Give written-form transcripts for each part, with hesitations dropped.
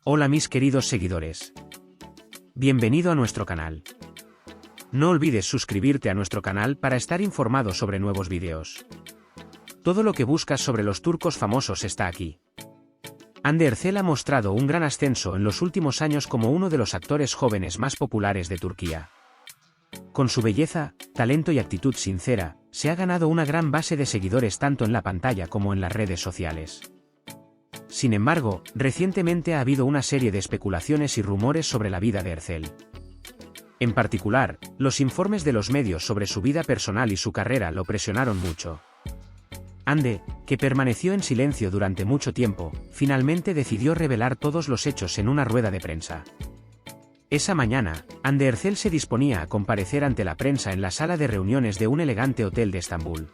Hola mis queridos seguidores. Bienvenido a nuestro canal. No olvides suscribirte a nuestro canal para estar informado sobre nuevos vídeos. Todo lo que buscas sobre los turcos famosos está aquí. Hande Erçel ha mostrado un gran ascenso en los últimos años como uno de los actores jóvenes más populares de Turquía. Con su belleza, talento y actitud sincera, se ha ganado una gran base de seguidores tanto en la pantalla como en las redes sociales. Sin embargo, recientemente ha habido una serie de especulaciones y rumores sobre la vida de Erçel. En particular, los informes de los medios sobre su vida personal y su carrera lo presionaron mucho. Hande, que permaneció en silencio durante mucho tiempo, finalmente decidió revelar todos los hechos en una rueda de prensa. Esa mañana, Hande Erçel se disponía a comparecer ante la prensa en la sala de reuniones de un elegante hotel de Estambul.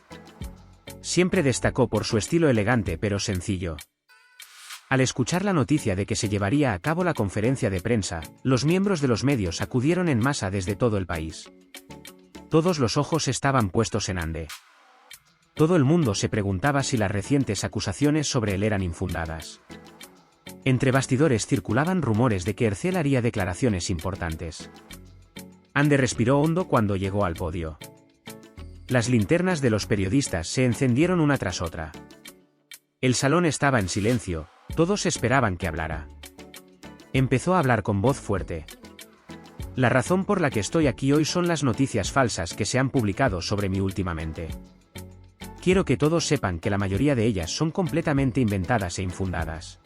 Siempre destacó por su estilo elegante pero sencillo. Al escuchar la noticia de que se llevaría a cabo la conferencia de prensa, los miembros de los medios acudieron en masa desde todo el país. Todos los ojos estaban puestos en Hande. Todo el mundo se preguntaba si las recientes acusaciones sobre él eran infundadas. Entre bastidores circulaban rumores de que Erçel haría declaraciones importantes. Hande respiró hondo cuando llegó al podio. Las linternas de los periodistas se encendieron una tras otra. El salón estaba en silencio, todos esperaban que hablara. Empezó a hablar con voz fuerte. La razón por la que estoy aquí hoy son las noticias falsas que se han publicado sobre mí últimamente. Quiero que todos sepan que la mayoría de ellas son completamente inventadas e infundadas.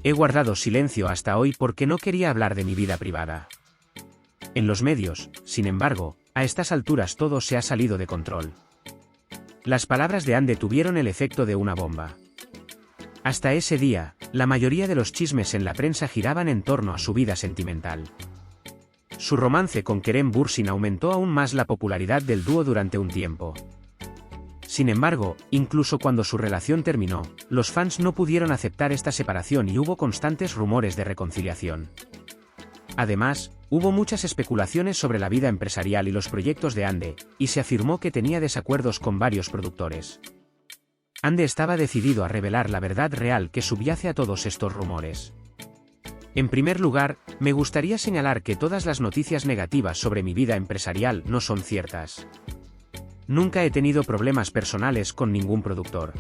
He guardado silencio hasta hoy porque no quería hablar de mi vida privada. En los medios, sin embargo, a estas alturas todo se ha salido de control. Las palabras de Hande tuvieron el efecto de una bomba. Hasta ese día, la mayoría de los chismes en la prensa giraban en torno a su vida sentimental. Su romance con Kerem Bürsin aumentó aún más la popularidad del dúo durante un tiempo. Sin embargo, incluso cuando su relación terminó, los fans no pudieron aceptar esta separación y hubo constantes rumores de reconciliación. Además, hubo muchas especulaciones sobre la vida empresarial y los proyectos de Hande, y se afirmó que tenía desacuerdos con varios productores. Hande estaba decidido a revelar la verdad real que subyace a todos estos rumores. En primer lugar, me gustaría señalar que todas las noticias negativas sobre mi vida empresarial no son ciertas. Nunca he tenido problemas personales con ningún productor.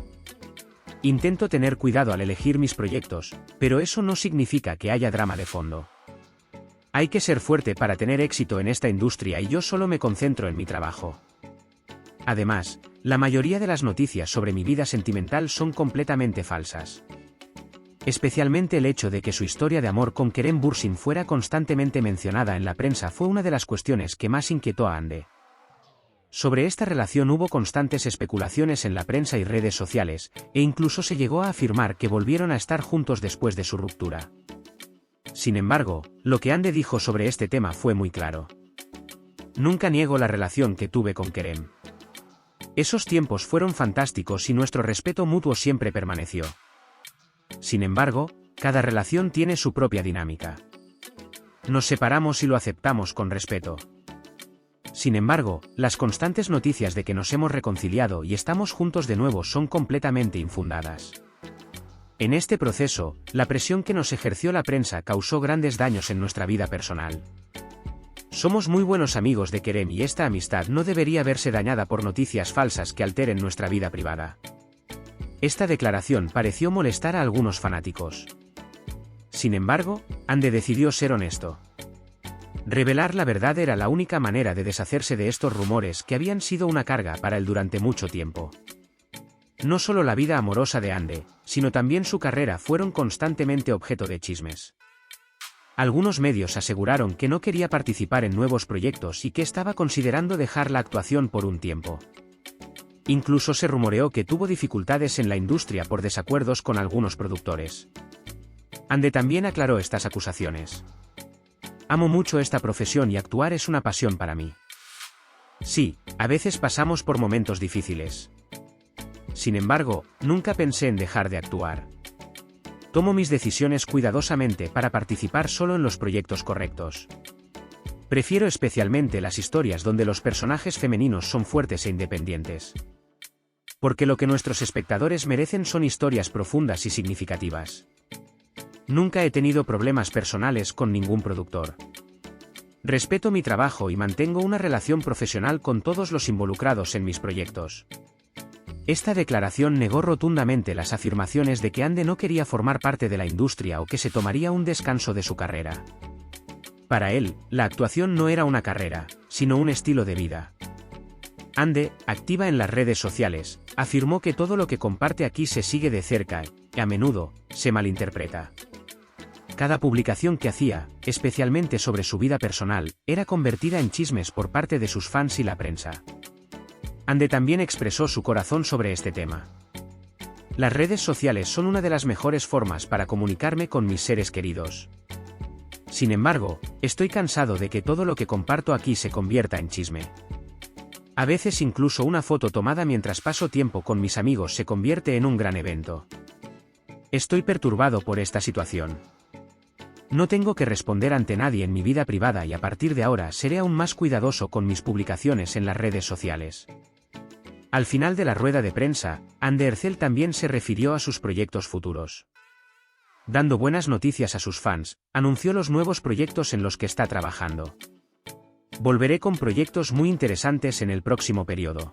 Intento tener cuidado al elegir mis proyectos, pero eso no significa que haya drama de fondo. Hay que ser fuerte para tener éxito en esta industria y yo solo me concentro en mi trabajo. Además, la mayoría de las noticias sobre mi vida sentimental son completamente falsas. Especialmente el hecho de que su historia de amor con Kerem Bürsin fuera constantemente mencionada en la prensa fue una de las cuestiones que más inquietó a Hande. Sobre esta relación hubo constantes especulaciones en la prensa y redes sociales, e incluso se llegó a afirmar que volvieron a estar juntos después de su ruptura. Sin embargo, lo que Hande dijo sobre este tema fue muy claro. Nunca niego la relación que tuve con Kerem. Esos tiempos fueron fantásticos y nuestro respeto mutuo siempre permaneció. Sin embargo, cada relación tiene su propia dinámica. Nos separamos y lo aceptamos con respeto. Sin embargo, las constantes noticias de que nos hemos reconciliado y estamos juntos de nuevo son completamente infundadas. En este proceso, la presión que nos ejerció la prensa causó grandes daños en nuestra vida personal. Somos muy buenos amigos de Kerem y esta amistad no debería verse dañada por noticias falsas que alteren nuestra vida privada. Esta declaración pareció molestar a algunos fanáticos. Sin embargo, Hande decidió ser honesto. Revelar la verdad era la única manera de deshacerse de estos rumores que habían sido una carga para él durante mucho tiempo. No solo la vida amorosa de Hande, sino también su carrera fueron constantemente objeto de chismes. Algunos medios aseguraron que no quería participar en nuevos proyectos y que estaba considerando dejar la actuación por un tiempo. Incluso se rumoreó que tuvo dificultades en la industria por desacuerdos con algunos productores. Hande también aclaró estas acusaciones. Amo mucho esta profesión y actuar es una pasión para mí. Sí, a veces pasamos por momentos difíciles. Sin embargo, nunca pensé en dejar de actuar. Tomo mis decisiones cuidadosamente para participar solo en los proyectos correctos. Prefiero especialmente las historias donde los personajes femeninos son fuertes e independientes. Porque lo que nuestros espectadores merecen son historias profundas y significativas. Nunca he tenido problemas personales con ningún productor. Respeto mi trabajo y mantengo una relación profesional con todos los involucrados en mis proyectos. Esta declaración negó rotundamente las afirmaciones de que Ande no quería formar parte de la industria o que se tomaría un descanso de su carrera. Para él, la actuación no era una carrera, sino un estilo de vida. Ande, activa en las redes sociales, afirmó que todo lo que comparte aquí se sigue de cerca y, a menudo, se malinterpreta. Cada publicación que hacía, especialmente sobre su vida personal, era convertida en chismes por parte de sus fans y la prensa. Ande también expresó su corazón sobre este tema. Las redes sociales son una de las mejores formas para comunicarme con mis seres queridos. Sin embargo, estoy cansado de que todo lo que comparto aquí se convierta en chisme. A veces incluso una foto tomada mientras paso tiempo con mis amigos se convierte en un gran evento. Estoy perturbado por esta situación. No tengo que responder ante nadie en mi vida privada y a partir de ahora seré aún más cuidadoso con mis publicaciones en las redes sociales. Al final de la rueda de prensa, Ande Ercel también se refirió a sus proyectos futuros. Dando buenas noticias a sus fans, anunció los nuevos proyectos en los que está trabajando. Volveré con proyectos muy interesantes en el próximo periodo.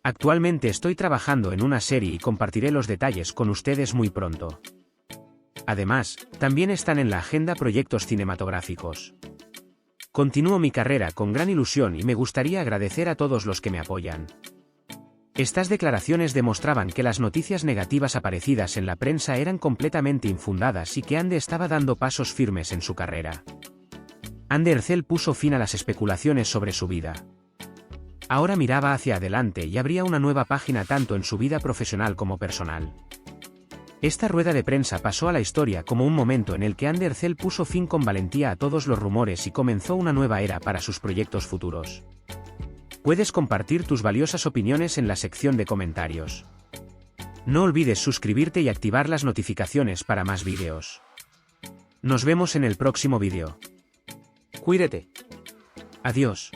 Actualmente estoy trabajando en una serie y compartiré los detalles con ustedes muy pronto. Además, también están en la agenda proyectos cinematográficos. Continúo mi carrera con gran ilusión y me gustaría agradecer a todos los que me apoyan. Estas declaraciones demostraban que las noticias negativas aparecidas en la prensa eran completamente infundadas y que Ande estaba dando pasos firmes en su carrera. Ande Ercel puso fin a las especulaciones sobre su vida. Ahora miraba hacia adelante y abría una nueva página tanto en su vida profesional como personal. Esta rueda de prensa pasó a la historia como un momento en el que Ande Ercel puso fin con valentía a todos los rumores y comenzó una nueva era para sus proyectos futuros. Puedes compartir tus valiosas opiniones en la sección de comentarios. No olvides suscribirte y activar las notificaciones para más vídeos. Nos vemos en el próximo vídeo. Cuídate. Adiós.